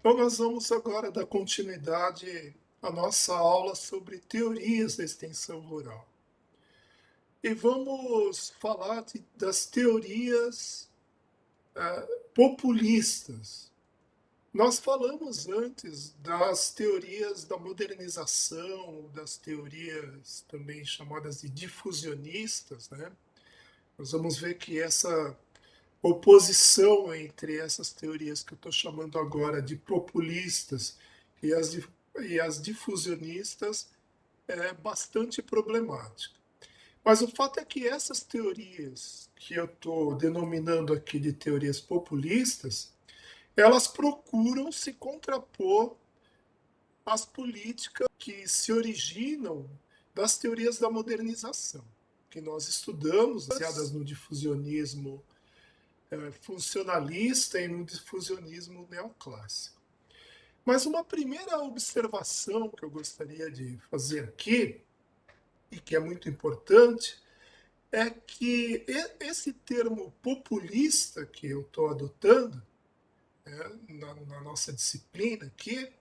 Então, nós vamos agora dar continuidade à nossa aula sobre teorias da extensão rural. E vamos falar das teorias populistas. Nós falamos antes das teorias da modernização, das teorias também chamadas de difusionistas, né? Nós vamos ver que essa oposição entre essas teorias que eu estou chamando agora de populistas e as difusionistas é bastante problemática. Mas o fato é que essas teorias que eu estou denominando aqui de teorias populistas, elas procuram se contrapor às políticas que se originam das teorias da modernização, que nós estudamos, baseadas no difusionismo funcionalista e no difusionismo neoclássico. Mas uma primeira observação que eu gostaria de fazer aqui, e que é muito importante, é que esse termo populista que eu estou adotando, né, na nossa disciplina aqui,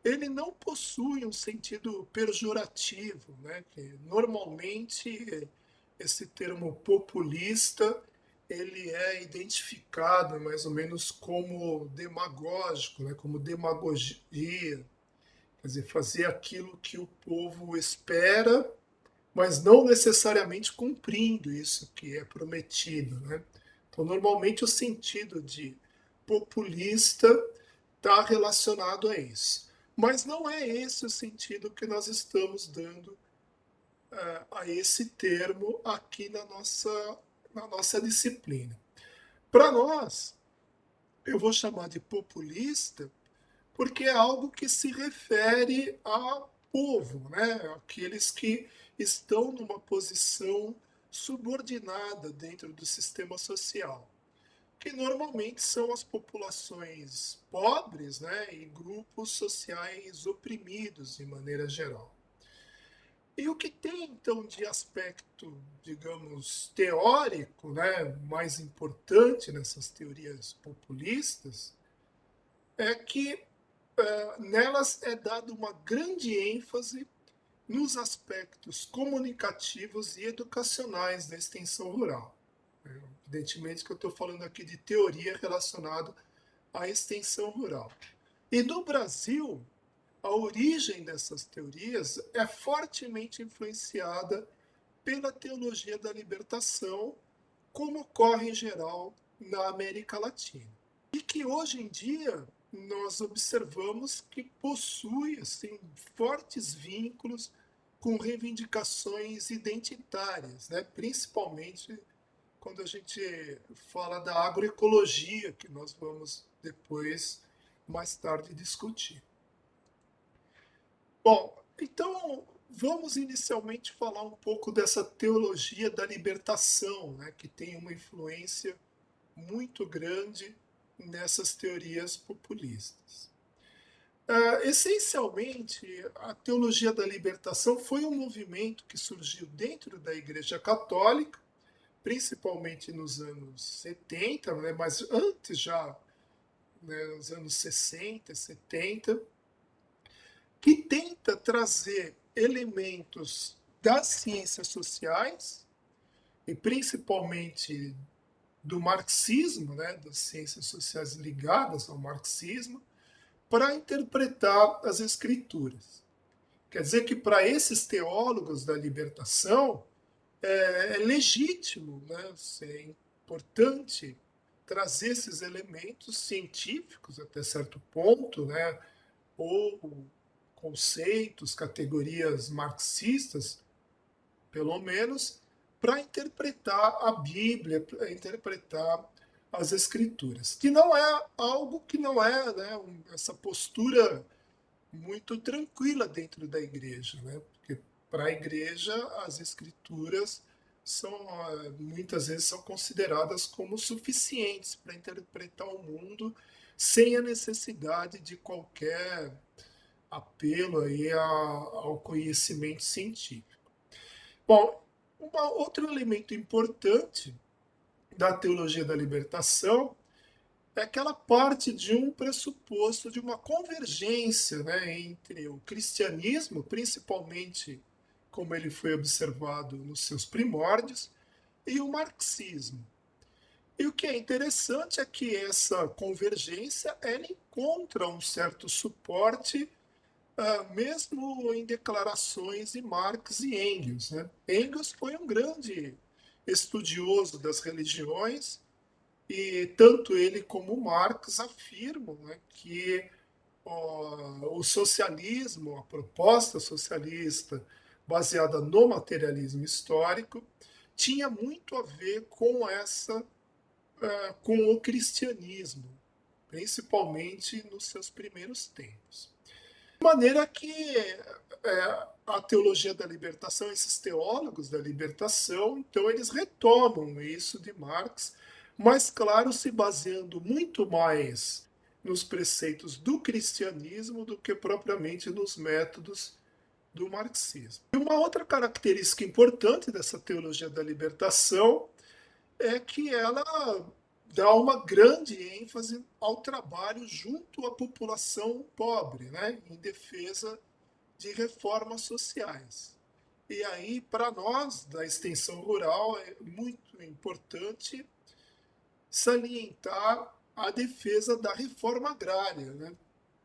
ele não possui um sentido pejorativo, né, que normalmente esse termo populista ele é identificado mais ou menos como demagógico, né, como demagogia, quer dizer, fazer aquilo que o povo espera, mas não necessariamente cumprindo isso que é prometido, né? Então, normalmente o sentido de populista está relacionado a isso. Mas não é esse o sentido que nós estamos dando a esse termo aqui na nossa disciplina. Para nós, eu vou chamar de populista porque é algo que se refere a povo, né? Aqueles que estão numa posição subordinada dentro do sistema social, que normalmente são as populações pobres, né, e grupos sociais oprimidos de maneira geral. E o que tem então de aspecto, digamos, teórico, né, mais importante nessas teorias populistas, é que nelas é dada uma grande ênfase nos aspectos comunicativos e educacionais da extensão rural. Evidentemente que eu estou falando aqui de teoria relacionada à extensão rural. E no Brasil, a origem dessas teorias é fortemente influenciada pela teologia da libertação, como ocorre em geral na América Latina. E que hoje em dia nós observamos que possui assim, fortes vínculos com reivindicações identitárias, né? Principalmente quando a gente fala da agroecologia, que nós vamos depois, mais tarde, discutir. Bom, então vamos inicialmente falar um pouco dessa teologia da libertação, né, que tem uma influência muito grande nessas teorias populistas. Essencialmente, a teologia da libertação foi um movimento que surgiu dentro da Igreja Católica, principalmente nos anos 70, né, mas antes já, né, nos anos 60, 70, que tenta trazer elementos das ciências sociais, e principalmente do marxismo, né, das ciências sociais ligadas ao marxismo, para interpretar as escrituras. Quer dizer que para esses teólogos da libertação é legítimo, né, é importante trazer esses elementos científicos até certo ponto, né, ou conceitos, categorias marxistas, pelo menos, para interpretar a Bíblia, para interpretar as Escrituras, que não é algo que não é, né, essa postura muito tranquila dentro da igreja, né? Porque para a igreja as Escrituras são muitas vezes são consideradas como suficientes para interpretar o mundo sem a necessidade de qualquer apelo aí ao conhecimento científico. Bom, outro elemento importante da teologia da libertação é que ela parte de um pressuposto de uma convergência, né, entre o cristianismo, principalmente como ele foi observado nos seus primórdios, e o marxismo. E o que é interessante é que essa convergência ela encontra um certo suporte, mesmo em declarações de Marx e Engels. Né? Engels foi um grande estudioso das religiões e tanto ele como Marx afirmam, né, que o socialismo, a proposta socialista baseada no materialismo histórico, tinha muito a ver com com o cristianismo, principalmente nos seus primeiros tempos. De maneira que a teologia da libertação, esses teólogos da libertação, então eles retomam isso de Marx, mas claro, se baseando muito mais nos preceitos do cristianismo do que propriamente nos métodos do marxismo. E uma outra característica importante dessa teologia da libertação é que ela dá uma grande ênfase ao trabalho junto à população pobre, né, em defesa de reformas sociais. E aí, para nós, da extensão rural, é muito importante salientar a defesa da reforma agrária, né,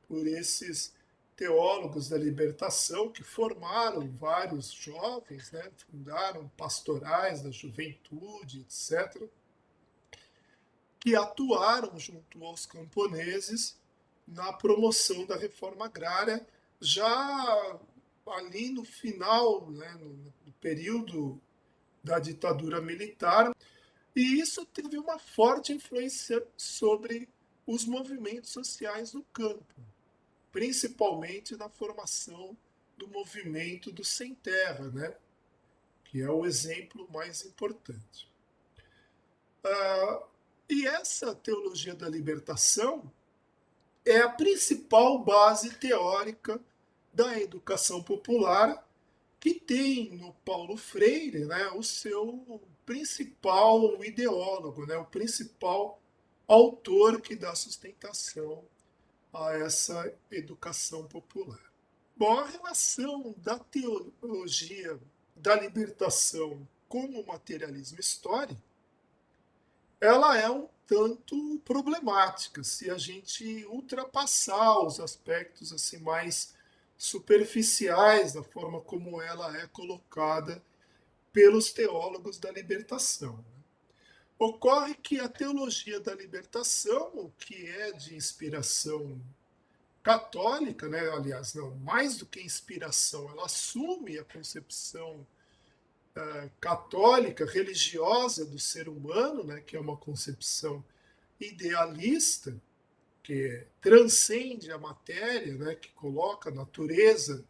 por esses teólogos da libertação que formaram vários jovens, né, fundaram pastorais da juventude, etc., que atuaram junto aos camponeses na promoção da reforma agrária, já ali no final, né, no período da ditadura militar, e isso teve uma forte influência sobre os movimentos sociais no campo, principalmente na formação do movimento do Sem Terra, né, que é o exemplo mais importante. E essa teologia da libertação é a principal base teórica da educação popular, que tem no Paulo Freire, né, o seu principal ideólogo, né, o principal autor que dá sustentação a essa educação popular. Bom, a relação da teologia da libertação com o materialismo histórico, ela é um tanto problemática se a gente ultrapassar os aspectos assim mais superficiais da forma como ela é colocada pelos teólogos da libertação. Ocorre que a teologia da libertação, que é de inspiração católica, né, aliás, não, mais do que inspiração, ela assume a concepção católica, religiosa do ser humano, né, que é uma concepção idealista, que transcende a matéria, né, que coloca a natureza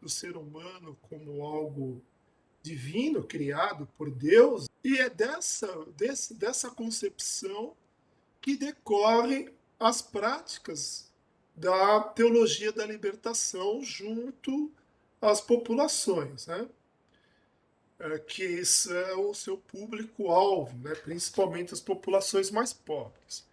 do ser humano como algo divino, criado por Deus, e é dessa concepção que decorrem as práticas da teologia da libertação junto às populações, né? Que esse é o seu público-alvo, né? Principalmente as populações mais pobres.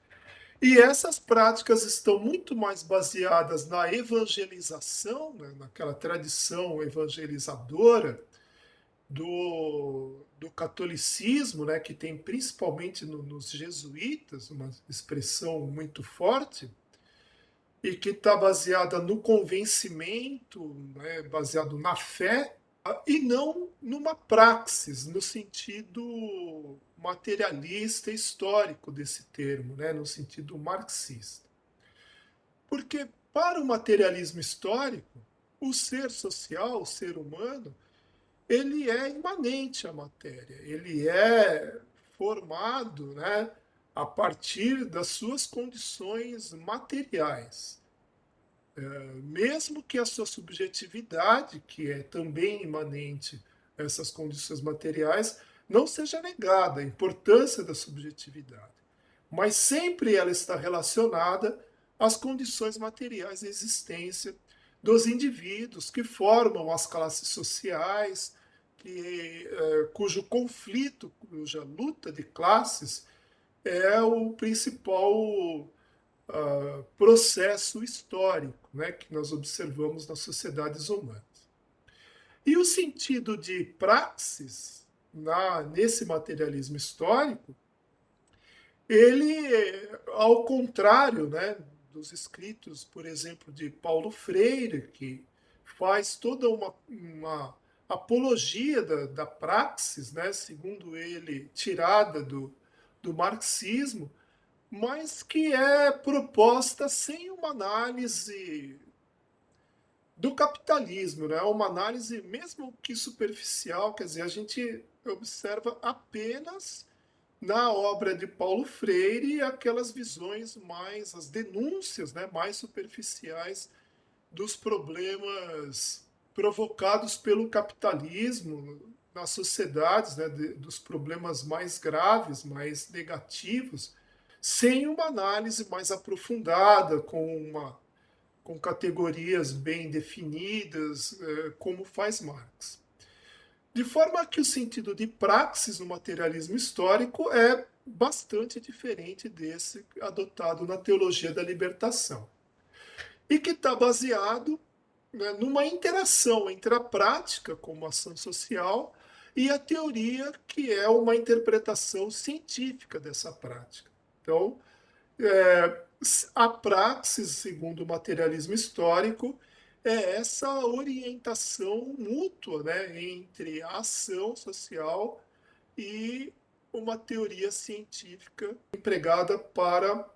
E essas práticas estão muito mais baseadas na evangelização, né? Naquela tradição evangelizadora do catolicismo, né? Que tem principalmente nos jesuítas uma expressão muito forte, e que está baseada no convencimento, né, baseado na fé, e não numa praxis, no sentido materialista histórico desse termo, né, no sentido marxista. Porque para o materialismo histórico, o ser social, o ser humano, ele é imanente à matéria, ele é formado, né, a partir das suas condições materiais. Mesmo que a sua subjetividade, que é também imanente a essas condições materiais, não seja negada, a importância da subjetividade. Mas sempre ela está relacionada às condições materiais de existência dos indivíduos que formam as classes sociais, cujo conflito, cuja luta de classes é o principal processo histórico, né, que nós observamos nas sociedades humanas. E o sentido de praxis, nesse materialismo histórico, ele, ao contrário, né, dos escritos, por exemplo, de Paulo Freire, que faz toda uma apologia da praxis, né, segundo ele, tirada do marxismo, mas que é proposta sem uma análise do capitalismo, né? Uma análise mesmo que superficial, quer dizer, a gente observa apenas na obra de Paulo Freire aquelas visões mais, as denúncias, né, mais superficiais dos problemas provocados pelo capitalismo nas sociedades, né, dos problemas mais graves, mais negativos, sem uma análise mais aprofundada, com categorias bem definidas, como faz Marx. De forma que o sentido de praxis no materialismo histórico é bastante diferente desse adotado na teologia da libertação. E que está baseado, né, numa interação entre a prática, como ação social, e a teoria, que é uma interpretação científica dessa prática. Então, é, a praxis, segundo o materialismo histórico, é essa orientação mútua, né, entre a ação social e uma teoria científica empregada para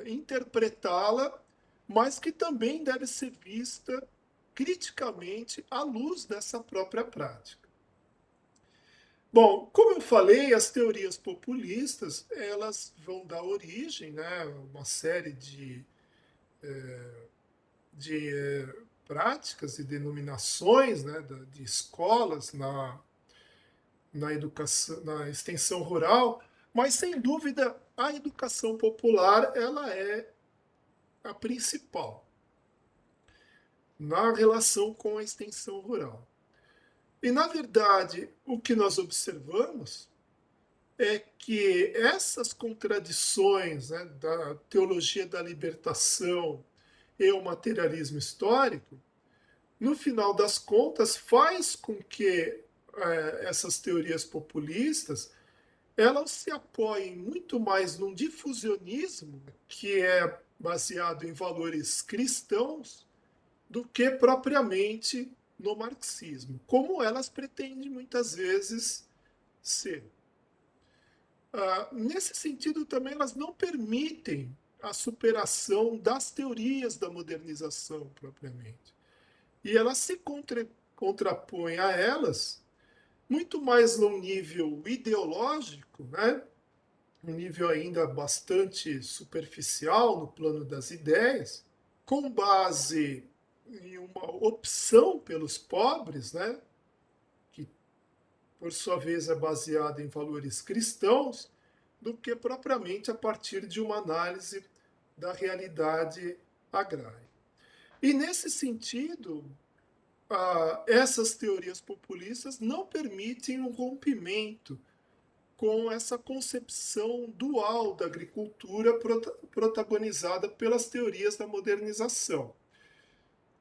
interpretá-la, mas que também deve ser vista criticamente à luz dessa própria prática. Bom, como eu falei, as teorias populistas elas vão dar origem, né, a uma série de práticas e denominações, né, de escolas na educação, na extensão rural, mas sem dúvida a educação popular ela é a principal na relação com a extensão rural. E na verdade, o que nós observamos é que essas contradições, né, da teologia da libertação e o materialismo histórico, no final das contas, faz com que essas teorias populistas elas se apoiem muito mais num difusionismo que é baseado em valores cristãos do que propriamente no marxismo, como elas pretendem muitas vezes ser. Nesse sentido, também elas não permitem a superação das teorias da modernização propriamente. E elas se contrapõem a elas muito mais num nível ideológico, né? Um nível ainda bastante superficial no plano das ideias, com base em uma opção pelos pobres, né? Que por sua vez é baseada em valores cristãos, do que propriamente a partir de uma análise da realidade agrária. E nesse sentido, essas teorias populistas não permitem um rompimento com essa concepção dual da agricultura protagonizada pelas teorias da modernização,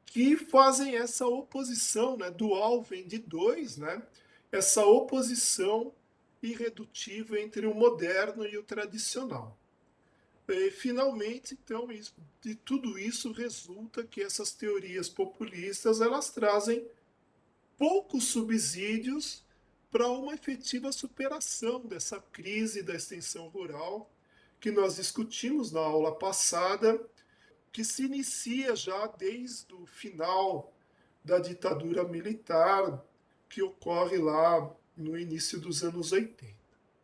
que fazem essa oposição, né? Dual vem de dois, né? Essa oposição irredutível entre o moderno e o tradicional. E, finalmente, então, de tudo isso resulta que essas teorias populistas elas trazem poucos subsídios para uma efetiva superação dessa crise da extensão rural que nós discutimos na aula passada, que se inicia já desde o final da ditadura militar, que ocorre lá no início dos anos 80.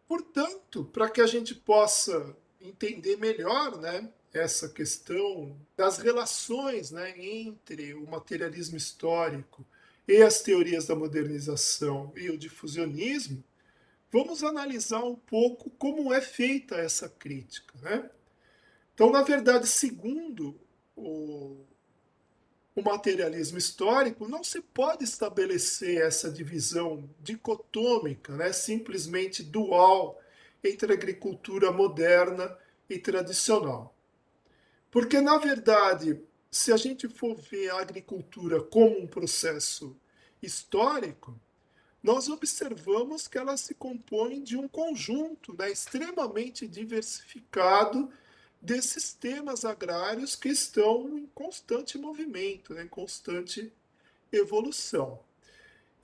Portanto, para que a gente possa entender melhor, né, essa questão das relações, né, entre o materialismo histórico e as teorias da modernização e o difusionismo, vamos analisar um pouco como é feita essa crítica, né? Então, na verdade, segundo o materialismo histórico, não se pode estabelecer essa divisão dicotômica, né, simplesmente dual, entre agricultura moderna e tradicional. Porque, na verdade, se a gente for ver a agricultura como um processo histórico, nós observamos que ela se compõe de um conjunto, né, extremamente diversificado de sistemas agrários que estão em constante movimento, né, em constante evolução.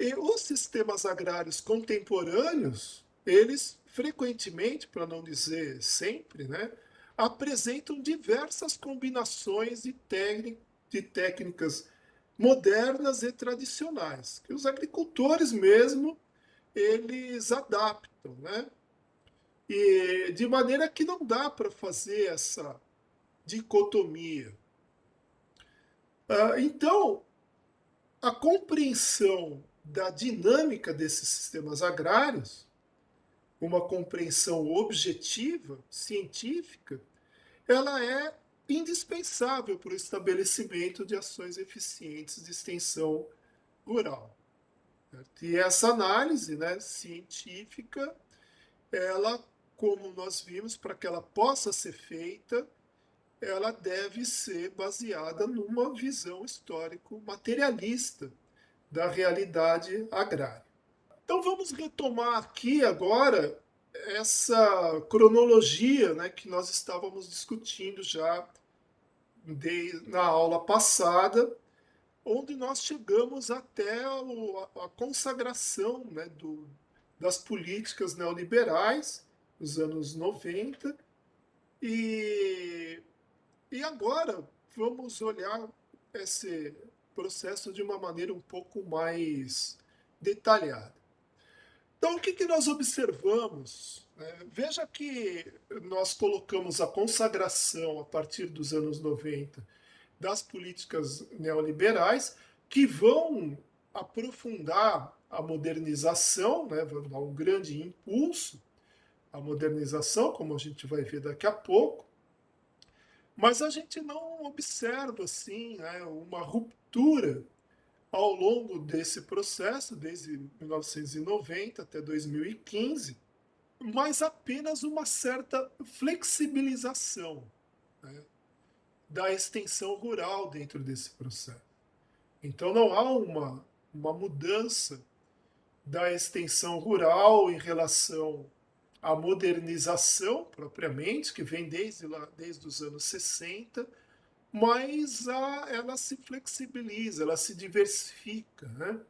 E os sistemas agrários contemporâneos, eles frequentemente, para não dizer sempre, né, apresentam diversas combinações de técnicas modernas e tradicionais, que os agricultores mesmo eles adaptam, né? E de maneira que não dá para fazer essa dicotomia. Então, a compreensão da dinâmica desses sistemas agrários, uma compreensão objetiva, científica, ela é indispensável para o estabelecimento de ações eficientes de extensão rural. Certo? E essa análise, né, científica, ela, como nós vimos, para que ela possa ser feita, ela deve ser baseada numa visão histórico-materialista da realidade agrária. Então vamos retomar aqui agora essa cronologia, né, que nós estávamos discutindo já na aula passada, onde nós chegamos até a consagração, né, das políticas neoliberais nos anos 90 e, e agora vamos olhar esse processo de uma maneira um pouco mais detalhada. Então, o que, que nós observamos? Veja que nós colocamos a consagração a partir dos anos 90 das políticas neoliberais que vão aprofundar a modernização, né, vão dar um grande impulso à modernização, como a gente vai ver daqui a pouco, mas a gente não observa assim, né, uma ruptura ao longo desse processo, desde 1990 até 2015, mas apenas uma certa flexibilização, né, da extensão rural dentro desse processo. Então não há uma mudança da extensão rural em relação à modernização propriamente, que vem desde os anos 60, mas ela se flexibiliza, ela se diversifica, né?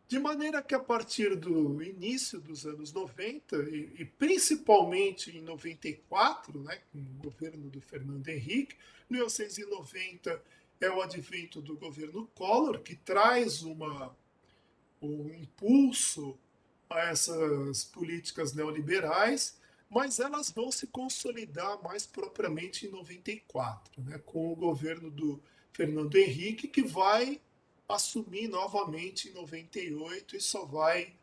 De maneira que a partir do início dos anos 90, e principalmente em 94, né, com o governo do Fernando Henrique, 1990 é o advento do governo Collor, que traz um impulso a essas políticas neoliberais, mas elas vão se consolidar mais propriamente em 94, né, com o governo do Fernando Henrique, que vai assumir novamente em 98 e só vai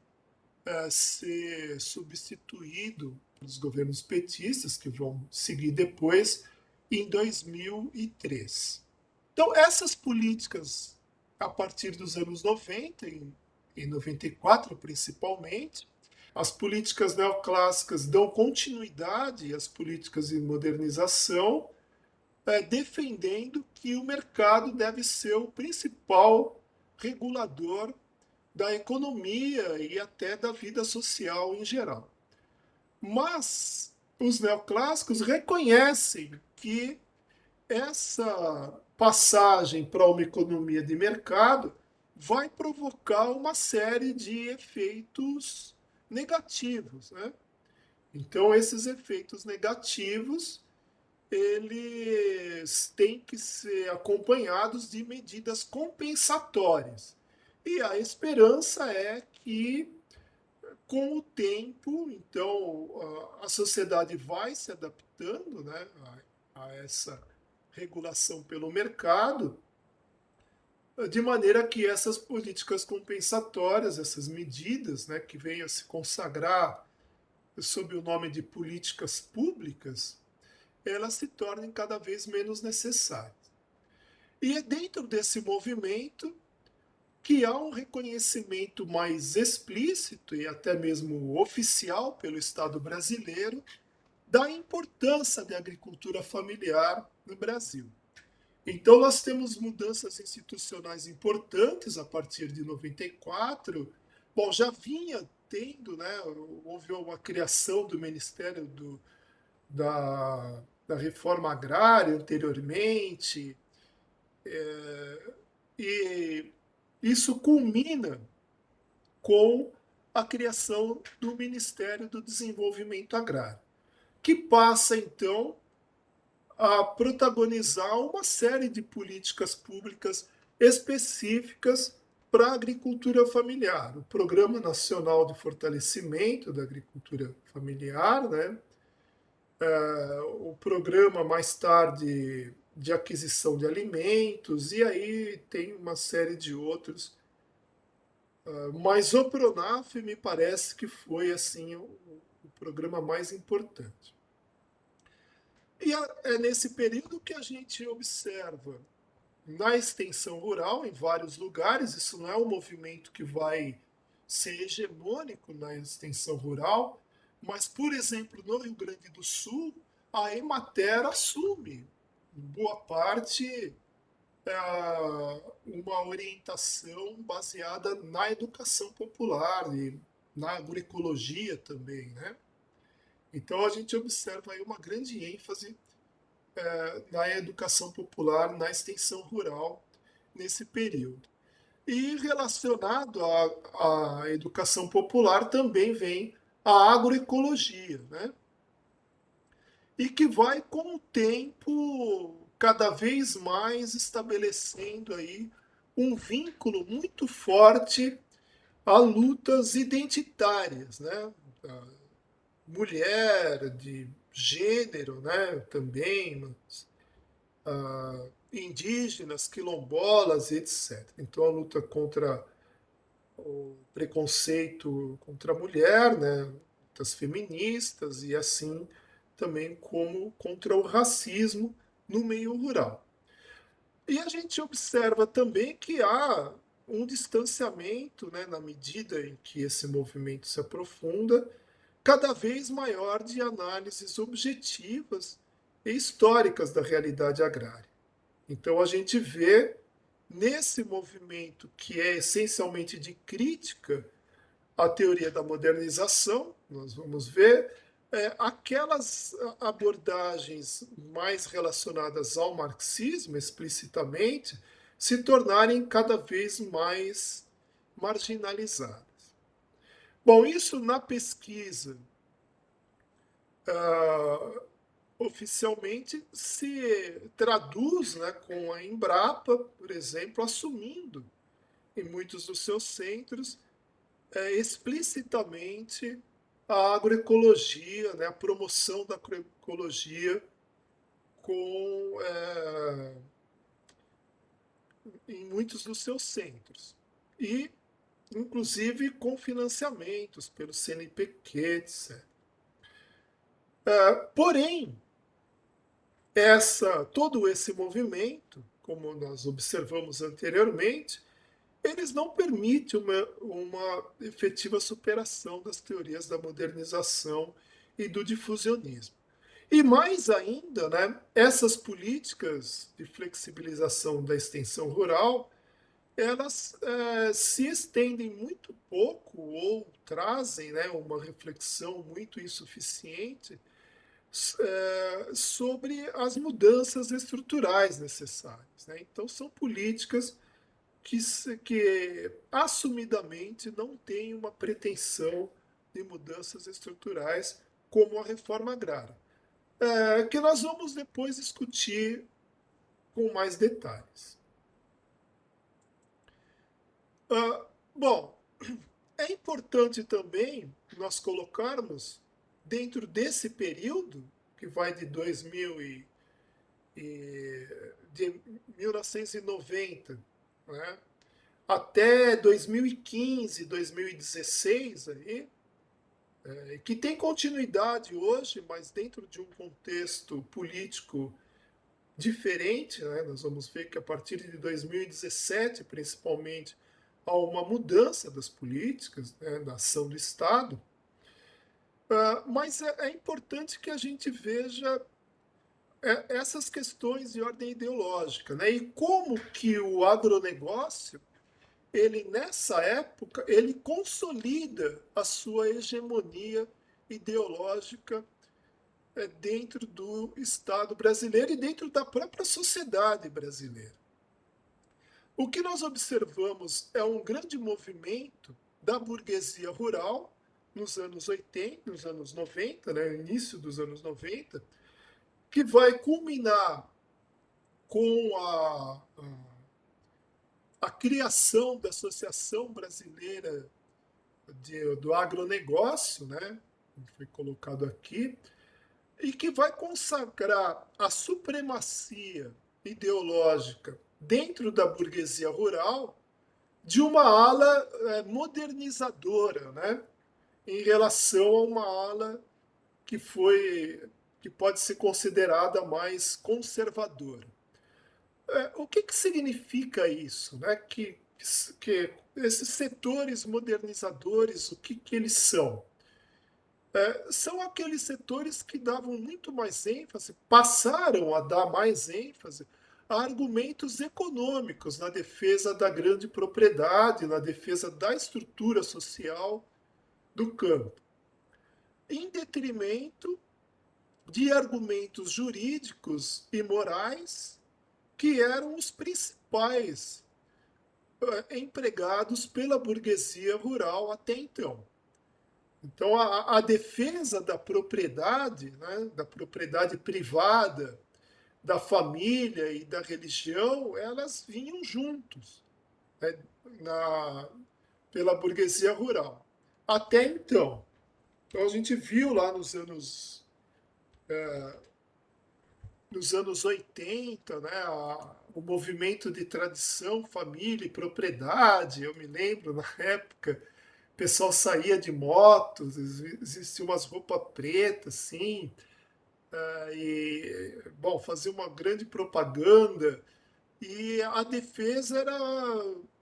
ser substituído pelos governos petistas, que vão seguir depois, em 2003. Então, essas políticas, a partir dos anos 90, em 94 principalmente, as políticas neoclássicas dão continuidade às políticas de modernização, defendendo que o mercado deve ser o principal regulador da economia e até da vida social em geral. Mas os neoclássicos reconhecem que essa passagem para uma economia de mercado vai provocar uma série de efeitos negativos, né? Então, esses efeitos negativos eles têm que ser acompanhados de medidas compensatórias. E a esperança é que, com o tempo, então, a sociedade vai se adaptando, né, a essa regulação pelo mercado, de maneira que essas políticas compensatórias, essas medidas, né, que venham a se consagrar sob o nome de políticas públicas, elas se tornem cada vez menos necessárias. E é dentro desse movimento que há um reconhecimento mais explícito e até mesmo oficial pelo Estado brasileiro da importância da agricultura familiar no Brasil. Então, nós temos mudanças institucionais importantes a partir de 94. Bom, já vinha tendo, né? Houve uma criação do Ministério da Reforma Agrária anteriormente, e isso culmina com a criação do Ministério do Desenvolvimento Agrário, que passa, então, a protagonizar uma série de políticas públicas específicas para a agricultura familiar. O Programa Nacional de Fortalecimento da Agricultura Familiar, né? O programa mais tarde de aquisição de alimentos, e aí tem uma série de outros. Mas o Pronaf me parece que foi assim o programa mais importante. E é nesse período que a gente observa na extensão rural, em vários lugares, isso não é um movimento que vai ser hegemônico na extensão rural, mas, por exemplo, no Rio Grande do Sul, a Emater assume, em boa parte, uma orientação baseada na educação popular e na agroecologia também, né? Então a gente observa aí uma grande ênfase na educação popular, na extensão rural nesse período. E relacionado à educação popular também vem a agroecologia, né? E que vai com o tempo cada vez mais estabelecendo aí um vínculo muito forte a lutas identitárias, né? A mulher, de gênero, né? Também, mas, indígenas, quilombolas, etc. Então a luta contra o preconceito contra a mulher, né? Das feministas e assim também como contra o racismo no meio rural. E a gente observa também que há um distanciamento, né, na medida em que esse movimento se aprofunda, cada vez maior de análises objetivas e históricas da realidade agrária. Então a gente vê nesse movimento que é essencialmente de crítica à teoria da modernização, nós vamos ver aquelas abordagens mais relacionadas ao marxismo, explicitamente, se tornarem cada vez mais marginalizadas. Bom, isso na pesquisa oficialmente se traduz, né, com a Embrapa, por exemplo, assumindo em muitos dos seus centros explicitamente a agroecologia, né, a promoção da agroecologia com, em muitos dos seus centros. E, inclusive, com financiamentos pelo CNPq, etc. Porém, todo esse movimento, como nós observamos anteriormente, eles não permitem uma efetiva superação das teorias da modernização e do difusionismo. E mais ainda, né, essas políticas de flexibilização da extensão rural, elas se estendem muito pouco ou trazem, né, uma reflexão muito insuficiente sobre as mudanças estruturais necessárias, né? Então, são políticas que assumidamente não têm uma pretensão de mudanças estruturais como a reforma agrária, que nós vamos depois discutir com mais detalhes. Bom, é importante também nós colocarmos dentro desse período, que vai de 1990, né, até 2015, 2016, aí, que tem continuidade hoje, mas dentro de um contexto político diferente. Né? Nós vamos ver que a partir de 2017, principalmente, há uma mudança das políticas, né, da ação do Estado. Mas é importante que a gente veja essas questões de ordem ideológica, né? E como que o agronegócio, ele nessa época, ele consolida a sua hegemonia ideológica dentro do Estado brasileiro e dentro da própria sociedade brasileira. O que nós observamos é um grande movimento da burguesia rural nos anos 80, nos anos 90, né, início dos anos 90, que vai culminar com a criação da Associação Brasileira do Agronegócio, né, que foi colocado aqui, e que vai consagrar a supremacia ideológica dentro da burguesia rural de uma ala modernizadora, né, em relação a uma ala que pode ser considerada mais conservadora. O que significa isso, né? Que esses setores modernizadores, o que eles são? São aqueles setores que davam muito mais ênfase, passaram a dar mais ênfase a argumentos econômicos na defesa da grande propriedade, na defesa da estrutura social do campo, em detrimento de argumentos jurídicos e morais que eram os principais empregados pela burguesia rural até então. Então, a defesa da propriedade, né, da propriedade privada, da família e da religião, elas vinham juntos, né, na, pela burguesia rural. Até então. Então, a gente viu lá nos anos 80, né, o movimento de tradição, família e propriedade. Eu me lembro, na época, o pessoal saía de motos, existiam umas roupas pretas, assim, e, bom, fazia uma grande propaganda. E a defesa era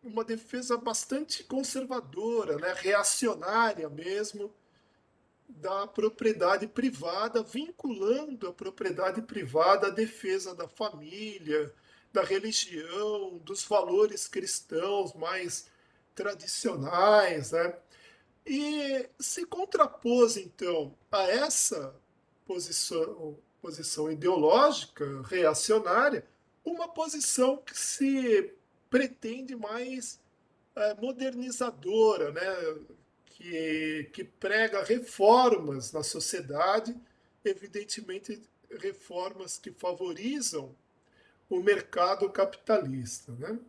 uma defesa bastante conservadora, né, reacionária mesmo, da propriedade privada, vinculando a propriedade privada à defesa da família, da religião, dos valores cristãos mais tradicionais, né? E se contrapôs, então, a essa posição ideológica reacionária, uma posição que se pretende mais modernizadora, né? Que prega reformas na sociedade, evidentemente reformas que favorizam o mercado capitalista. Né?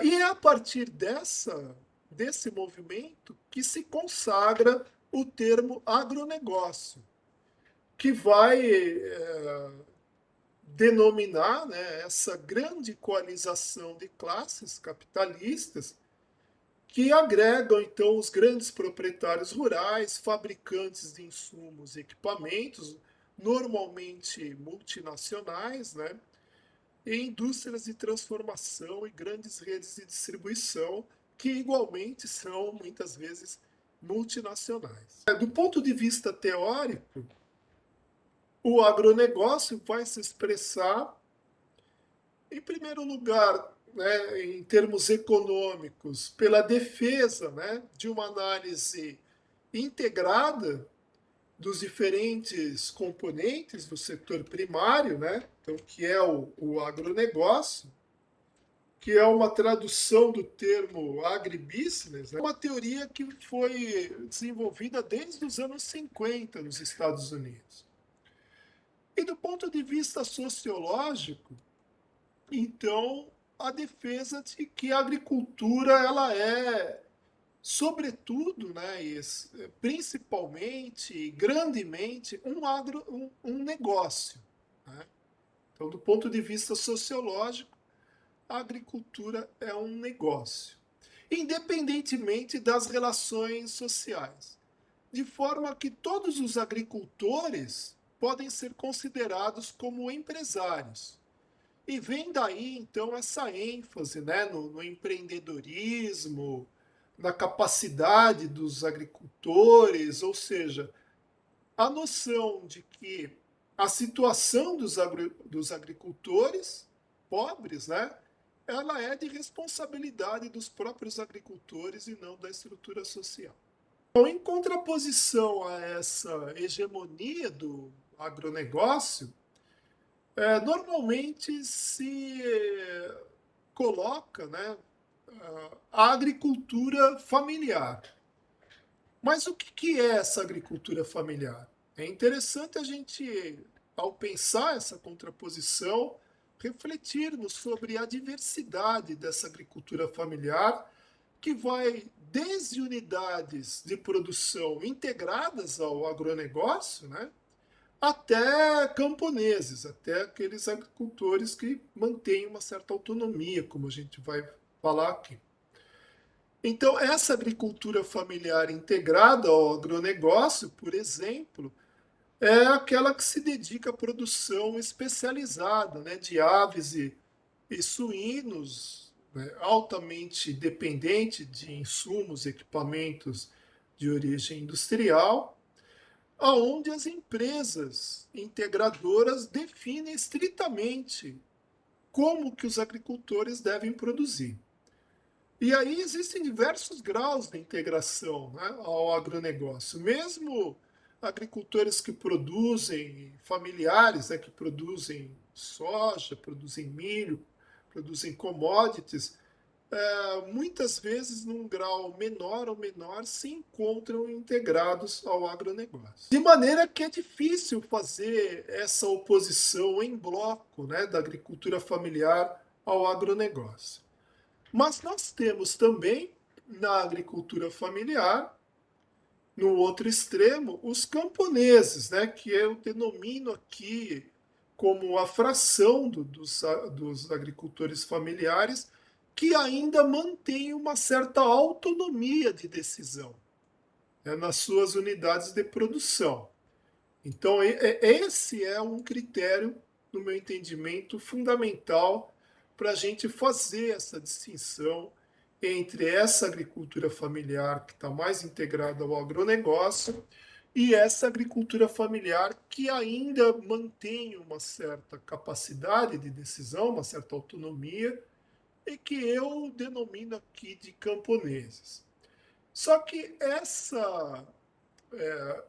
E é a partir desse movimento que se consagra o termo agronegócio, que vai denominar, né, essa grande coalização de classes capitalistas que agregam, então, os grandes proprietários rurais, fabricantes de insumos e equipamentos, normalmente multinacionais, né, e indústrias de transformação e grandes redes de distribuição, que igualmente são, muitas vezes, multinacionais. Do ponto de vista teórico, o agronegócio vai se expressar, em primeiro lugar, né, em termos econômicos, pela defesa, né, de uma análise integrada dos diferentes componentes do setor primário, né, então, que é o agronegócio, que é uma tradução do termo agribusiness, né, uma teoria que foi desenvolvida desde os anos 50 nos Estados Unidos. E do ponto de vista sociológico, então, a defesa de que a agricultura ela é, sobretudo, né, principalmente, grandemente, um negócio. Né? Então, do ponto de vista sociológico, a agricultura é um negócio, independentemente das relações sociais, de forma que todos os agricultores podem ser considerados como empresários. E vem daí, então, essa ênfase, né, no empreendedorismo, na capacidade dos agricultores, ou seja, a noção de que a situação dos agricultores pobres, né, ela é de responsabilidade dos próprios agricultores e não da estrutura social. Bom, em contraposição a essa hegemonia do agronegócio, normalmente se coloca, né, a agricultura familiar. Mas o que é essa agricultura familiar? É interessante a gente, ao pensar essa contraposição, refletirmos sobre a diversidade dessa agricultura familiar, que vai desde unidades de produção integradas ao agronegócio, né, até camponeses, até aqueles agricultores que mantêm uma certa autonomia, como a gente vai falar aqui. Então, essa agricultura familiar integrada ao agronegócio, por exemplo, é aquela que se dedica à produção especializada, né, de aves e suínos, né, altamente dependente de insumos, equipamentos de origem industrial, aonde as empresas integradoras definem estritamente como que os agricultores devem produzir. E aí existem diversos graus de integração, né, ao agronegócio. Mesmo agricultores que produzem, familiares, né, que produzem soja, produzem milho, produzem commodities, muitas vezes, num grau menor ou menor, se encontram integrados ao agronegócio. De maneira que é difícil fazer essa oposição em bloco, né, da agricultura familiar ao agronegócio. Mas nós temos também, na agricultura familiar, no outro extremo, os camponeses, né, que eu denomino aqui como a fração dos agricultores familiares, que ainda mantém uma certa autonomia de decisão, né, nas suas unidades de produção. Então, esse é um critério, no meu entendimento, fundamental para a gente fazer essa distinção entre essa agricultura familiar que está mais integrada ao agronegócio e essa agricultura familiar que ainda mantém uma certa capacidade de decisão, uma certa autonomia, e que eu denomino aqui de camponeses. Só que essa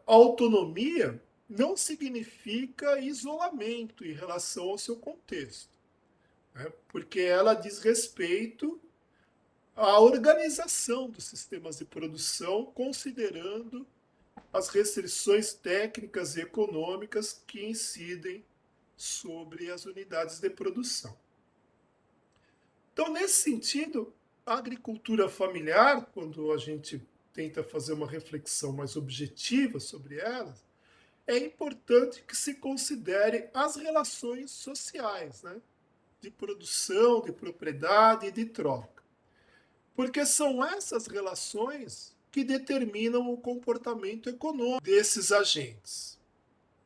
autonomia não significa isolamento em relação ao seu contexto, né? Porque ela diz respeito à organização dos sistemas de produção, considerando as restrições técnicas e econômicas que incidem sobre as unidades de produção. Então, nesse sentido, a agricultura familiar, quando a gente tenta fazer uma reflexão mais objetiva sobre ela, é importante que se considere as relações sociais, né, de produção, de propriedade e de troca. Porque são essas relações que determinam o comportamento econômico desses agentes.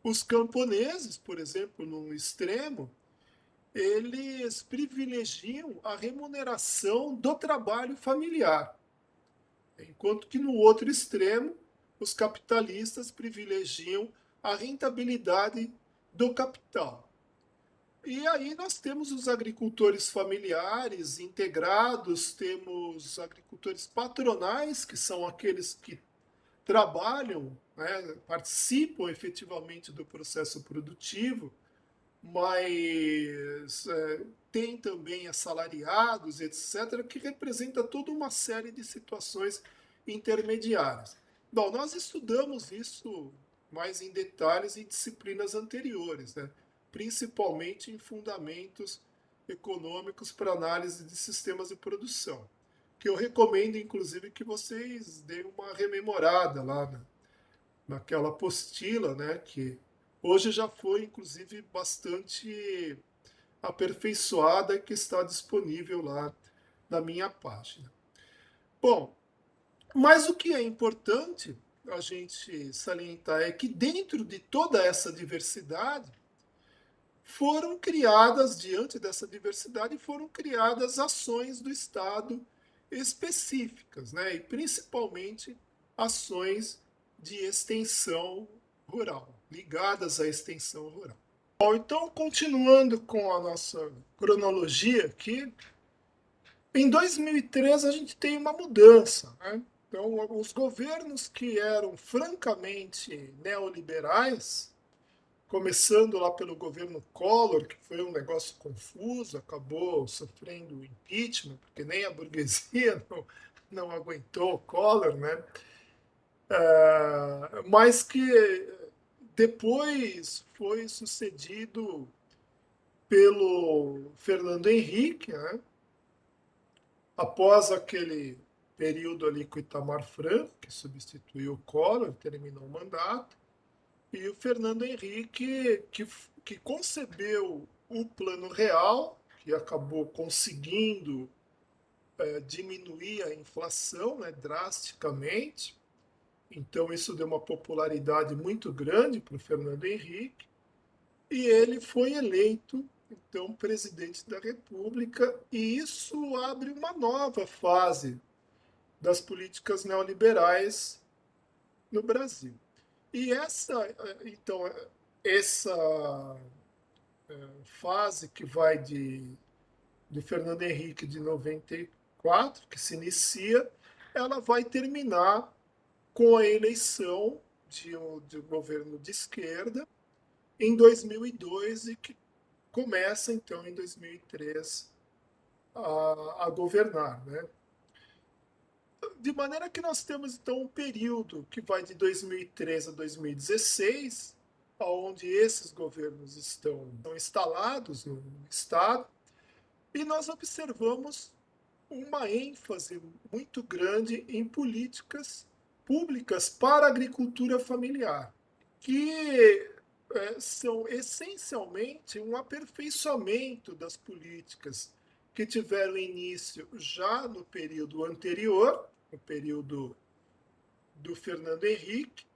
Os camponeses, por exemplo, no extremo, eles privilegiam a remuneração do trabalho familiar, enquanto que no outro extremo, os capitalistas privilegiam a rentabilidade do capital. E aí nós temos os agricultores familiares integrados, temos agricultores patronais, que são aqueles que trabalham, né, participam efetivamente do processo produtivo, mas tem também assalariados, etc., que representa toda uma série de situações intermediárias. Bom, nós estudamos isso mais em detalhes em disciplinas anteriores, né? Principalmente em fundamentos econômicos para análise de sistemas de produção, que eu recomendo, inclusive, que vocês deem uma rememorada lá naquela apostila, né, que hoje já foi, inclusive, bastante aperfeiçoada e que está disponível lá na minha página. Bom, mas o que é importante a gente salientar é que dentro de toda essa diversidade foram criadas, diante dessa diversidade, foram criadas ações do Estado específicas, né? E principalmente ações de extensão rural. ligadas à extensão rural. Bom, então, continuando com a nossa cronologia aqui, em 2013 a gente tem uma mudança, né? Então, os governos que eram francamente neoliberais, começando lá pelo governo Collor, que foi um negócio confuso, acabou sofrendo impeachment, porque nem a burguesia não aguentou o Collor, né? Mas que depois foi sucedido pelo Fernando Henrique, né? Após aquele período ali com o Itamar Franco, que substituiu o Collor, terminou o mandato, e o Fernando Henrique, que concebeu o Plano Real, que acabou conseguindo diminuir a inflação, né, drasticamente. Então, isso deu uma popularidade muito grande para o Fernando Henrique. E ele foi eleito, então, presidente da República. E isso abre uma nova fase das políticas neoliberais no Brasil. E essa fase que vai de Fernando Henrique de 94, que se inicia, ela vai terminar com a eleição de um governo de esquerda em 2002 e que começa então em 2003 a governar, né? De maneira que nós temos então um período que vai de 2013 a 2016, onde esses governos estão instalados no Estado, e nós observamos uma ênfase muito grande em políticas públicas para a agricultura familiar, que são essencialmente um aperfeiçoamento das políticas que tiveram início já no período anterior, no período do Fernando Henrique,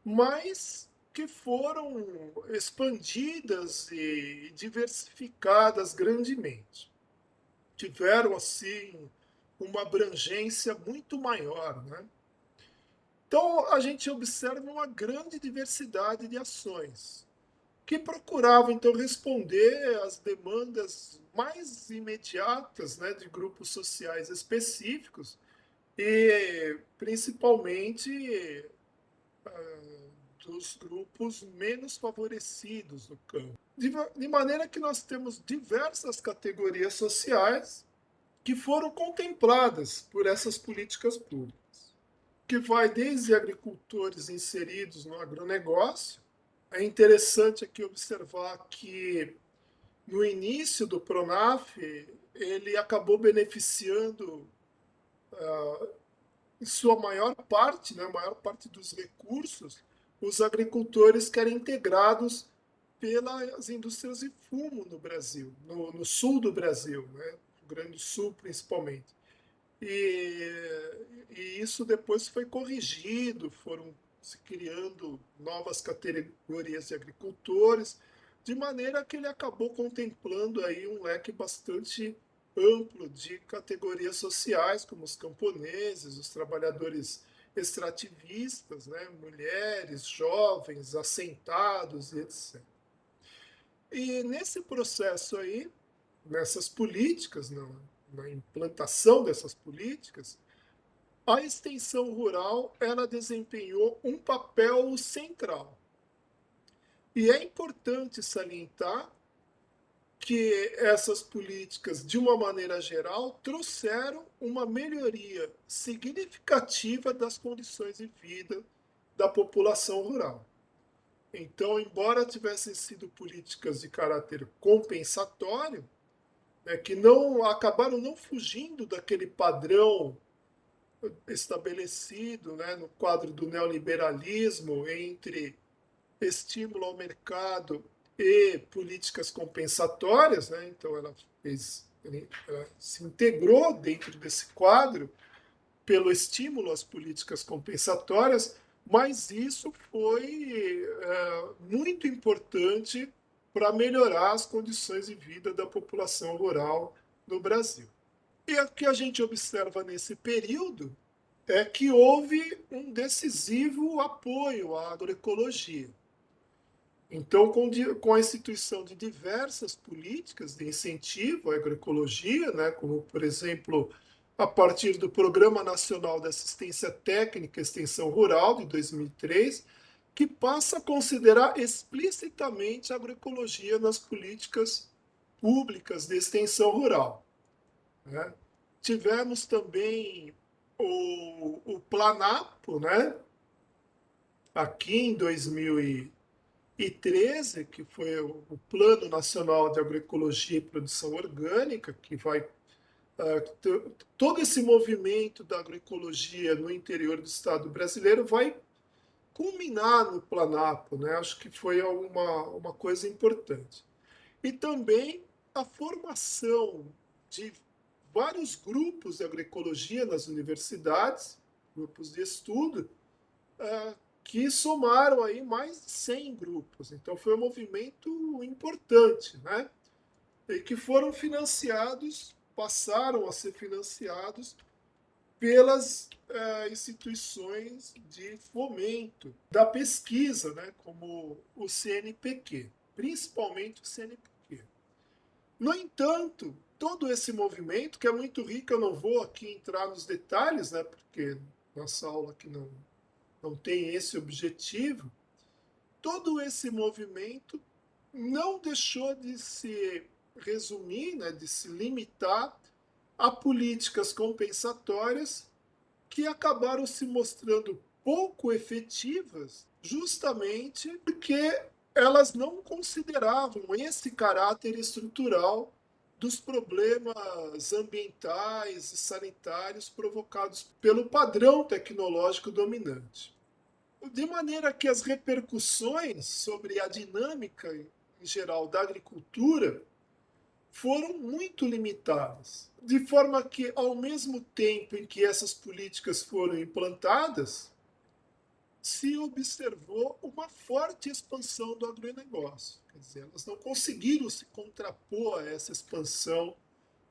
mas que foram expandidas e diversificadas grandemente. Tiveram, assim, uma abrangência muito maior, né? Então, a gente observa uma grande diversidade de ações que procuravam, então, responder às demandas mais imediatas, né, de grupos sociais específicos e, principalmente, dos grupos menos favorecidos no campo. De maneira que nós temos diversas categorias sociais que foram contempladas por essas políticas públicas, que vai desde agricultores inseridos no agronegócio. É interessante aqui observar que no início do Pronaf ele acabou beneficiando em sua maior parte, né, a maior parte dos recursos, os agricultores que eram integrados pelas indústrias de fumo no Brasil, no sul do Brasil, né, Rio Grande do Sul principalmente. E isso depois foi corrigido, foram se criando novas categorias de agricultores, de maneira que ele acabou contemplando aí um leque bastante amplo de categorias sociais, como os camponeses, os trabalhadores extrativistas, né, mulheres, jovens, assentados e etc. E nesse processo aí, nessas políticas, na implantação dessas políticas, a extensão rural ela desempenhou um papel central. E é importante salientar que essas políticas, de uma maneira geral, trouxeram uma melhoria significativa das condições de vida da população rural. Então, embora tivessem sido políticas de caráter compensatório, né, que não acabaram não fugindo daquele padrão estabelecido, né, no quadro do neoliberalismo entre estímulo ao mercado e políticas compensatórias, né? Então ela se integrou dentro desse quadro pelo estímulo às políticas compensatórias, mas isso foi muito importante para melhorar as condições de vida da população rural no Brasil. E o que a gente observa nesse período é que houve um decisivo apoio à agroecologia. Então, com a instituição de diversas políticas de incentivo à agroecologia, né, como, por exemplo, a partir do Programa Nacional de Assistência Técnica e Extensão Rural, de 2003, que passa a considerar explicitamente a agroecologia nas políticas públicas de extensão rural, né? Tivemos também o Planapo, né, aqui em 2013, que foi o Plano Nacional de Agroecologia e Produção Orgânica, que vai todo esse movimento da agroecologia no interior do Estado brasileiro vai culminar no Planapo, né? Acho que foi uma coisa importante. E também a formação de vários grupos de agroecologia nas universidades, grupos de estudo, que somaram aí mais de 100 grupos. Então foi um movimento importante, né? E que foram financiados, passaram a ser financiados pelas instituições de fomento da pesquisa, né, como o CNPq, principalmente o CNPq. No entanto, todo esse movimento, que é muito rico, eu não vou aqui entrar nos detalhes, né, porque nossa aula aqui não tem esse objetivo, todo esse movimento não deixou de se resumir, né, de se limitar a políticas compensatórias que acabaram se mostrando pouco efetivas, justamente porque elas não consideravam esse caráter estrutural dos problemas ambientais e sanitários provocados pelo padrão tecnológico dominante. De maneira que as repercussões sobre a dinâmica em geral da agricultura foram muito limitadas. De forma que, ao mesmo tempo em que essas políticas foram implantadas, se observou uma forte expansão do agronegócio. Quer dizer, elas não conseguiram se contrapor a essa expansão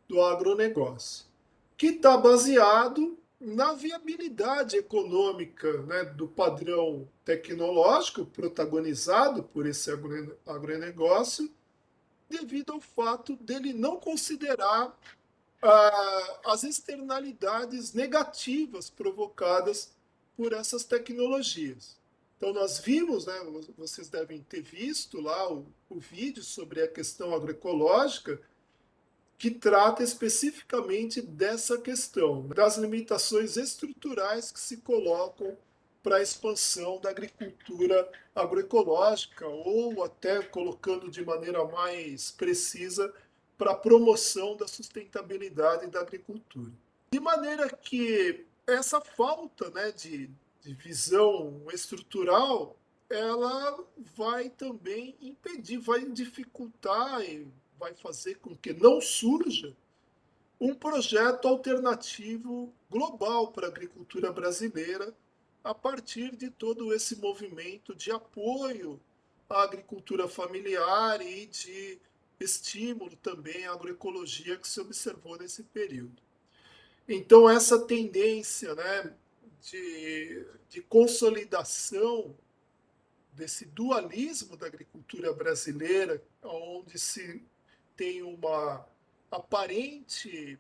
do agronegócio, que está baseado na viabilidade econômica, né, do padrão tecnológico protagonizado por esse agronegócio, devido ao fato dele não considerar as externalidades negativas provocadas por essas tecnologias. Então, nós vimos, né, vocês devem ter visto lá o vídeo sobre a questão agroecológica, que trata especificamente dessa questão, das limitações estruturais que se colocam para a expansão da agricultura agroecológica, ou até colocando de maneira mais precisa, para a promoção da sustentabilidade da agricultura. De maneira que essa falta, né, de visão estrutural, ela vai também impedir, vai dificultar e vai fazer com que não surja um projeto alternativo global para a agricultura brasileira, a partir de todo esse movimento de apoio à agricultura familiar e de estímulo também à agroecologia que se observou nesse período. Então, essa tendência, né, de consolidação desse dualismo da agricultura brasileira, onde se tem uma aparente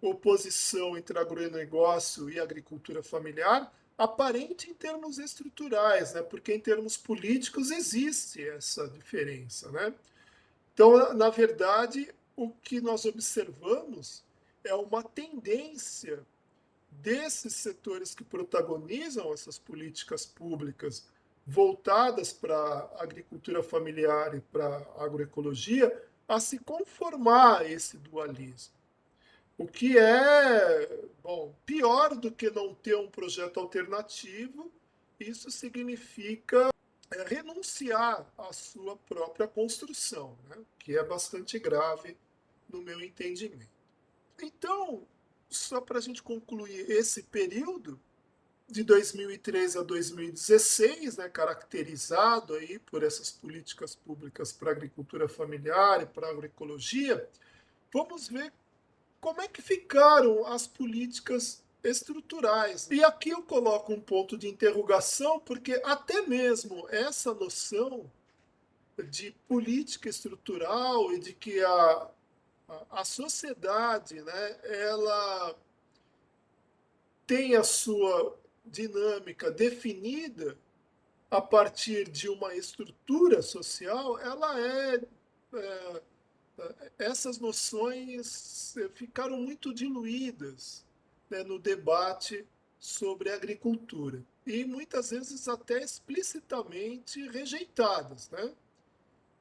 oposição entre agronegócio e agricultura familiar, aparente em termos estruturais, né? Porque em termos políticos existe essa diferença, né? Então, na verdade, o que nós observamos é uma tendência desses setores que protagonizam essas políticas públicas voltadas para a agricultura familiar e para a agroecologia a se conformar a esse dualismo. O que é, bom, pior do que não ter um projeto alternativo, isso significa renunciar à sua própria construção, né? Que é bastante grave no meu entendimento. Então, só para a gente concluir esse período, de 2003 a 2016, né, caracterizado aí por essas políticas públicas para a agricultura familiar e para a agroecologia, vamos ver como é que ficaram as políticas estruturais. E aqui eu coloco um ponto de interrogação, porque até mesmo essa noção de política estrutural e de que a sociedade, né, ela tem a sua dinâmica definida a partir de uma estrutura social, é essas noções ficaram muito diluídas, né, no debate sobre a agricultura e muitas vezes até explicitamente rejeitadas, né,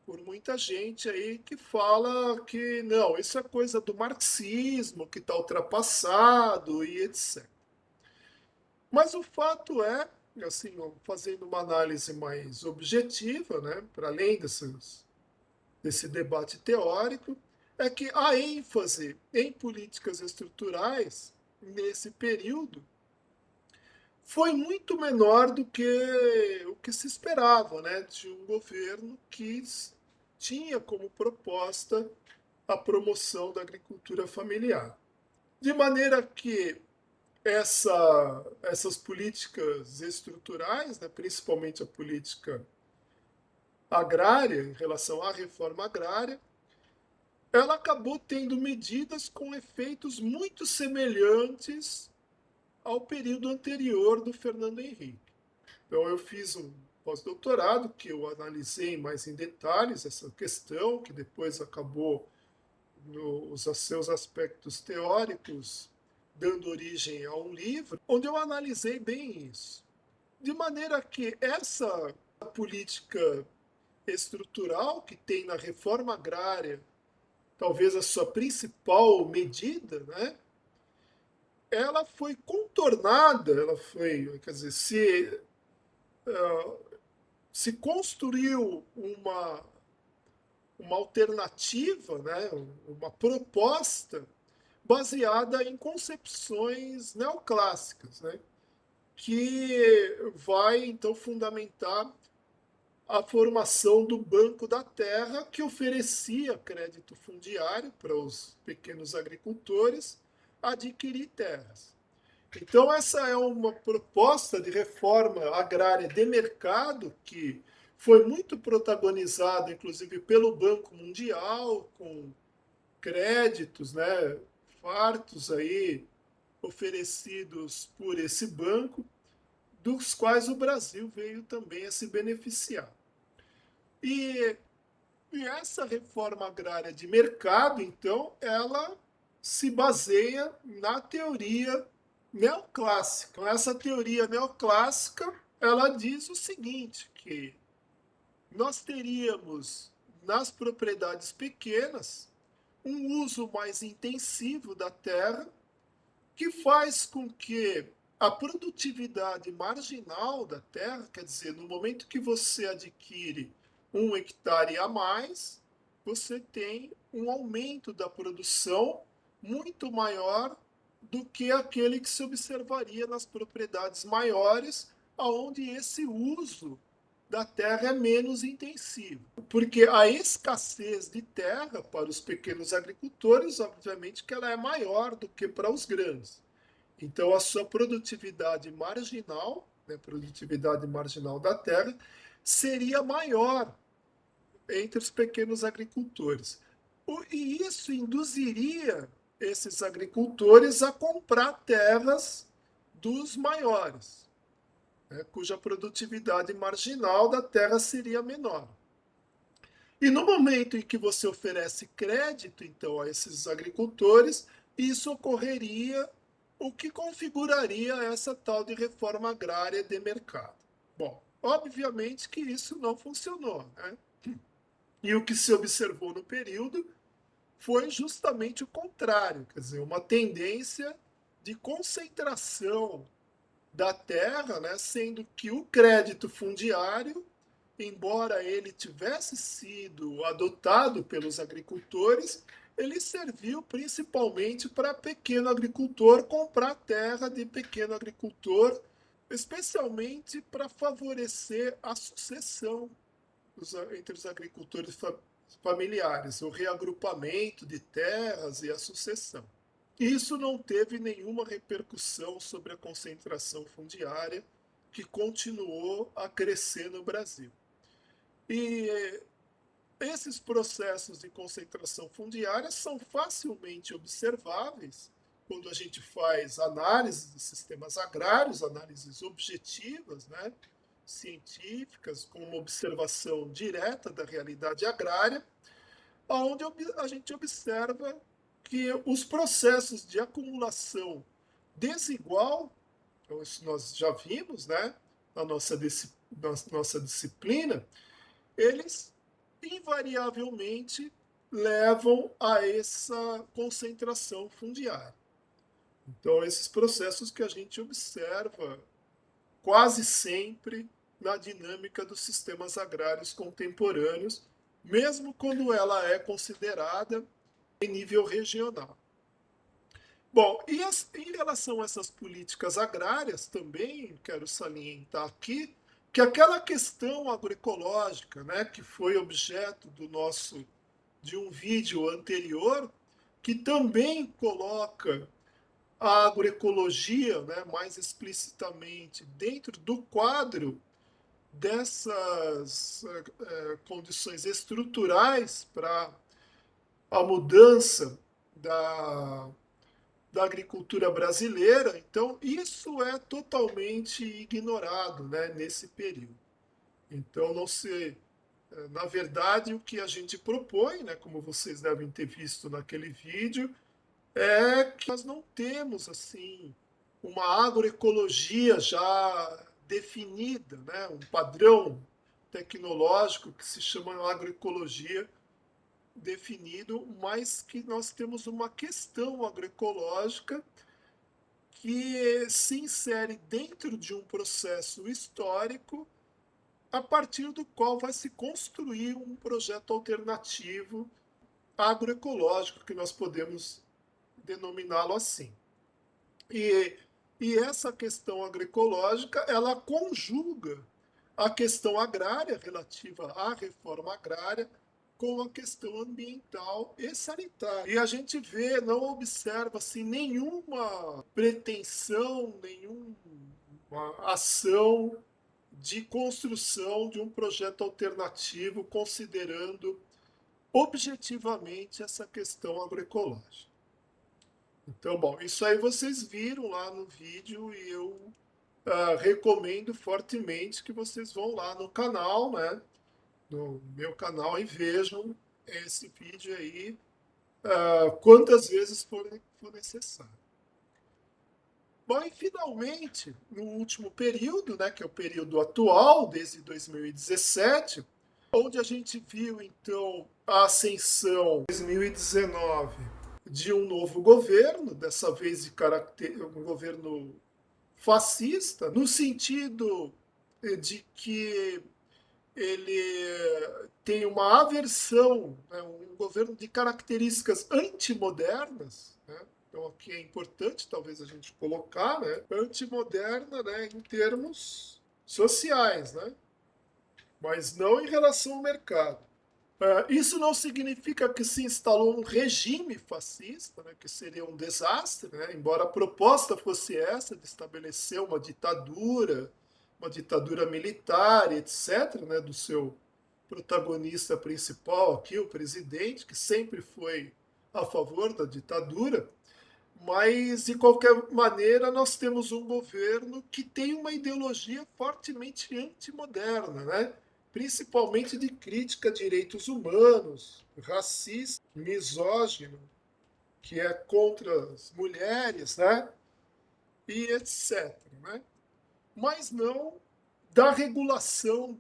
por muita gente aí que fala que não, isso é coisa do marxismo, que está ultrapassado e etc. Mas o fato é, assim, fazendo uma análise mais objetiva, né, para além desse debate teórico, é que a ênfase em políticas estruturais nesse período foi muito menor do que o que se esperava, né, de um governo que tinha como proposta a promoção da agricultura familiar. De maneira que essas políticas estruturais, né, principalmente a política agrária, em relação à reforma agrária, ela acabou tendo medidas com efeitos muito semelhantes ao período anterior do Fernando Henrique. Então, eu fiz um pós-doutorado que eu analisei mais em detalhes essa questão, que depois acabou nos seus aspectos teóricos dando origem a um livro, onde eu analisei bem isso. De maneira que essa política estrutural que tem na reforma agrária, talvez a sua principal medida, né, ela foi contornada, ela foi, quer dizer, se construiu uma alternativa, né, uma proposta baseada em concepções neoclássicas, né, que vai então fundamentar a formação do Banco da Terra, que oferecia crédito fundiário para os pequenos agricultores adquirir terras. Então, essa é uma proposta de reforma agrária de mercado que foi muito protagonizada, inclusive, pelo Banco Mundial, com créditos, né, fartos aí oferecidos por esse banco, dos quais o Brasil veio também a se beneficiar. E, e essa reforma agrária de mercado, então, ela se baseia na teoria neoclássica. Então, essa teoria neoclássica, ela diz o seguinte, que nós teríamos nas propriedades pequenas um uso mais intensivo da terra, que faz com que a produtividade marginal da terra, quer dizer, no momento que você adquire 1 hectare a mais, você tem um aumento da produção muito maior do que aquele que se observaria nas propriedades maiores, onde esse uso da terra é menos intensivo. Porque a escassez de terra para os pequenos agricultores, obviamente que ela é maior do que para os grandes. Então, a sua produtividade marginal, né, produtividade marginal da terra, seria maior entre os pequenos agricultores. E isso induziria esses agricultores a comprar terras dos maiores, né, cuja produtividade marginal da terra seria menor. E no momento em que você oferece crédito, então, a esses agricultores, isso ocorreria, o que configuraria essa tal de reforma agrária de mercado. Bom, obviamente que isso não funcionou, né? E o que se observou no período foi justamente o contrário, quer dizer, uma tendência de concentração da terra, né, sendo que o crédito fundiário, embora ele tivesse sido adotado pelos agricultores, ele serviu principalmente para pequeno agricultor comprar terra de pequeno agricultor, especialmente para favorecer a sucessão entre os agricultores familiares, o reagrupamento de terras e a sucessão. Isso não teve nenhuma repercussão sobre a concentração fundiária, que continuou a crescer no Brasil. E esses processos de concentração fundiária são facilmente observáveis quando a gente faz análise de sistemas agrários, análises objetivas, né, científicas, com uma observação direta da realidade agrária, onde a gente observa que os processos de acumulação desigual, então isso nós já vimos, né, na nossa disciplina, eles invariavelmente levam a essa concentração fundiária. Então, esses processos que a gente observa quase sempre na dinâmica dos sistemas agrários contemporâneos, mesmo quando ela é considerada em nível regional. Bom, em relação a essas políticas agrárias, também quero salientar aqui que aquela questão agroecológica, né, que foi objeto de um vídeo anterior, que também coloca a agroecologia, né, mais explicitamente dentro do quadro dessas condições estruturais para a mudança da agricultura brasileira. Então, isso é totalmente ignorado, né, nesse período. Então, não se, na verdade, o que a gente propõe, né, como vocês devem ter visto naquele vídeo, é que nós não temos assim uma agroecologia já definida, né, um padrão tecnológico que se chama agroecologia definido, mas que nós temos uma questão agroecológica que se insere dentro de um processo histórico a partir do qual vai se construir um projeto alternativo agroecológico, que nós podemos denominá-lo assim. E, e essa questão agroecológica, ela conjuga a questão agrária relativa à reforma agrária com a questão ambiental e sanitária. E a gente vê, não observa assim, nenhuma pretensão, nenhuma ação de construção de um projeto alternativo considerando objetivamente essa questão agroecológica. Então, bom, isso aí vocês viram lá no vídeo e eu recomendo fortemente que vocês vão lá no canal, né? No meu canal e vejam esse vídeo aí quantas vezes for necessário. Bom, e finalmente, no último período, né, que é o período atual, desde 2017, onde a gente viu então a ascensão em 2019 de um novo governo, dessa vez um governo fascista, no sentido de que ele tem uma aversão, né, um governo de características antimodernas, né? Então aqui é importante talvez a gente colocar, né, antimoderna, né, em termos sociais, né, mas não em relação ao mercado. Isso não significa que se instalou um regime fascista, né, que seria um desastre, né, embora a proposta fosse essa, de estabelecer uma ditadura militar, etc., né, do seu protagonista principal aqui, o presidente, que sempre foi a favor da ditadura, mas, de qualquer maneira, nós temos um governo que tem uma ideologia fortemente antimoderna, né? Principalmente de crítica a direitos humanos, racista, misógino, que é contra as mulheres, né? E etc. Né? Mas não da regulação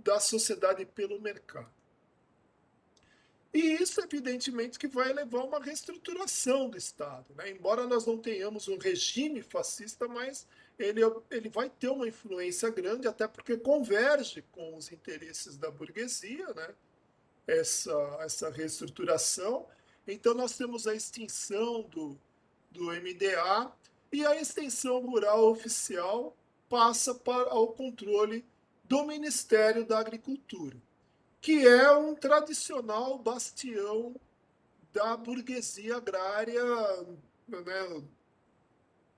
da sociedade pelo mercado. E isso, evidentemente, que vai levar a uma reestruturação do Estado. Né? Embora nós não tenhamos um regime fascista, mas ele vai ter uma influência grande, até porque converge com os interesses da burguesia, né? essa reestruturação. Então, nós temos a extinção do MDA e a extensão rural oficial passa ao controle do Ministério da Agricultura, que é um tradicional bastião da burguesia agrária, né,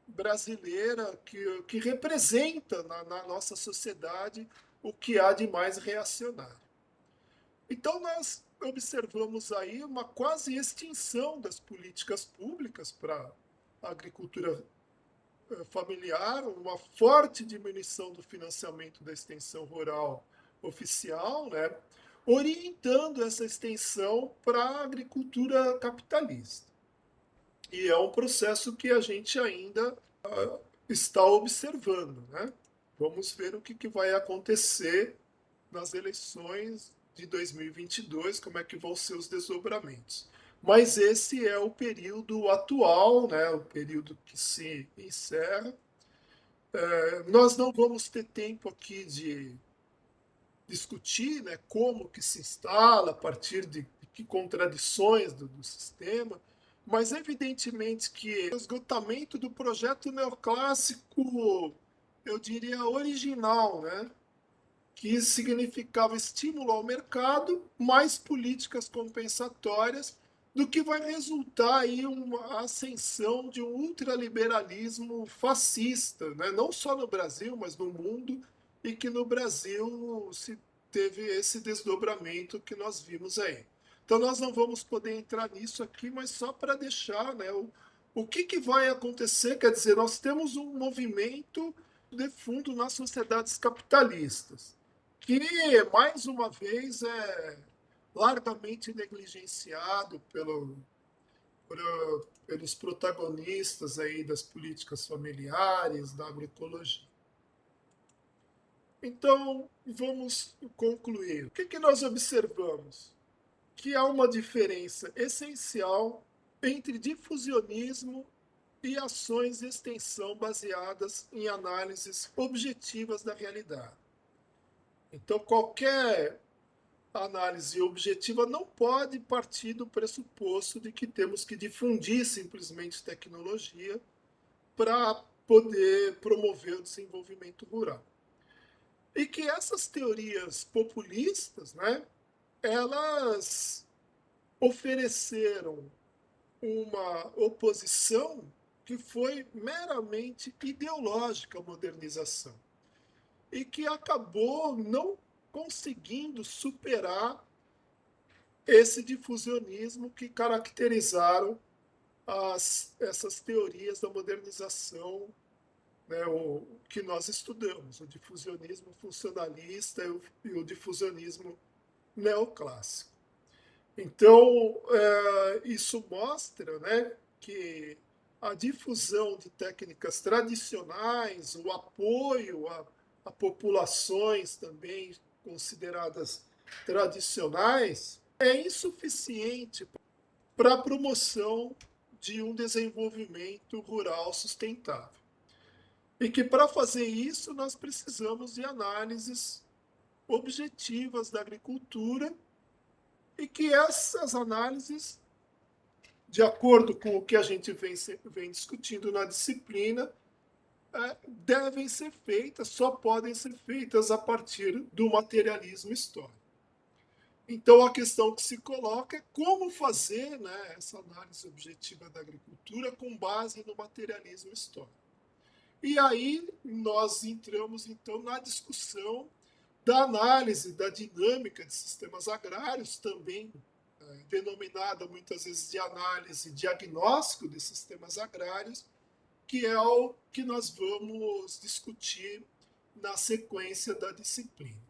brasileira, que representa na nossa sociedade o que há de mais reacionário. Então, nós observamos aí uma quase extinção das políticas públicas para a agricultura familiar, uma forte diminuição do financiamento da extensão rural oficial, né, orientando essa extensão para a agricultura capitalista. E é um processo que a gente ainda está observando, né? Vamos ver o que vai acontecer nas eleições de 2022, como é que vão ser os desdobramentos. Mas esse é o período atual, né? O período que se encerra. Nós não vamos ter tempo aqui de discutir, né, como que se instala, a partir de que contradições do sistema, mas evidentemente que o esgotamento do projeto neoclássico, eu diria original, né, que significava estímulo ao mercado, mais políticas compensatórias, do que vai resultar aí uma ascensão de um ultraliberalismo fascista, né? Não só no Brasil, mas no mundo, e que no Brasil se teve esse desdobramento que nós vimos aí. Então nós não vamos poder entrar nisso aqui, mas só para deixar, né, o que vai acontecer, quer dizer, nós temos um movimento de fundo nas sociedades capitalistas que, mais uma vez, é largamente negligenciado pelos protagonistas aí das políticas familiares, da agroecologia. Então, vamos concluir. O que nós observamos? Que há uma diferença essencial entre difusionismo e ações de extensão baseadas em análises objetivas da realidade. Então, qualquer análise objetiva não pode partir do pressuposto de que temos que difundir simplesmente tecnologia para poder promover o desenvolvimento rural. E que essas teorias populistas, né, elas ofereceram uma oposição que foi meramente ideológica à modernização e que acabou não conseguindo superar esse difusionismo que caracterizaram essas teorias da modernização, né, o que nós estudamos, o difusionismo funcionalista e o difusionismo neoclássico. Então, isso mostra, né, que a difusão de técnicas tradicionais, o apoio a populações também consideradas tradicionais, é insuficiente para a promoção de um desenvolvimento rural sustentável. E que para fazer isso nós precisamos de análises objetivas da agricultura e que essas análises, de acordo com o que a gente vem discutindo na disciplina, devem ser feitas, só podem ser feitas a partir do materialismo histórico. Então, a questão que se coloca é como fazer, né, essa análise objetiva da agricultura com base no materialismo histórico. E aí nós entramos, então, na discussão da análise da dinâmica de sistemas agrários, também denominada muitas vezes de análise diagnóstico de sistemas agrários, que é o que nós vamos discutir na sequência da disciplina.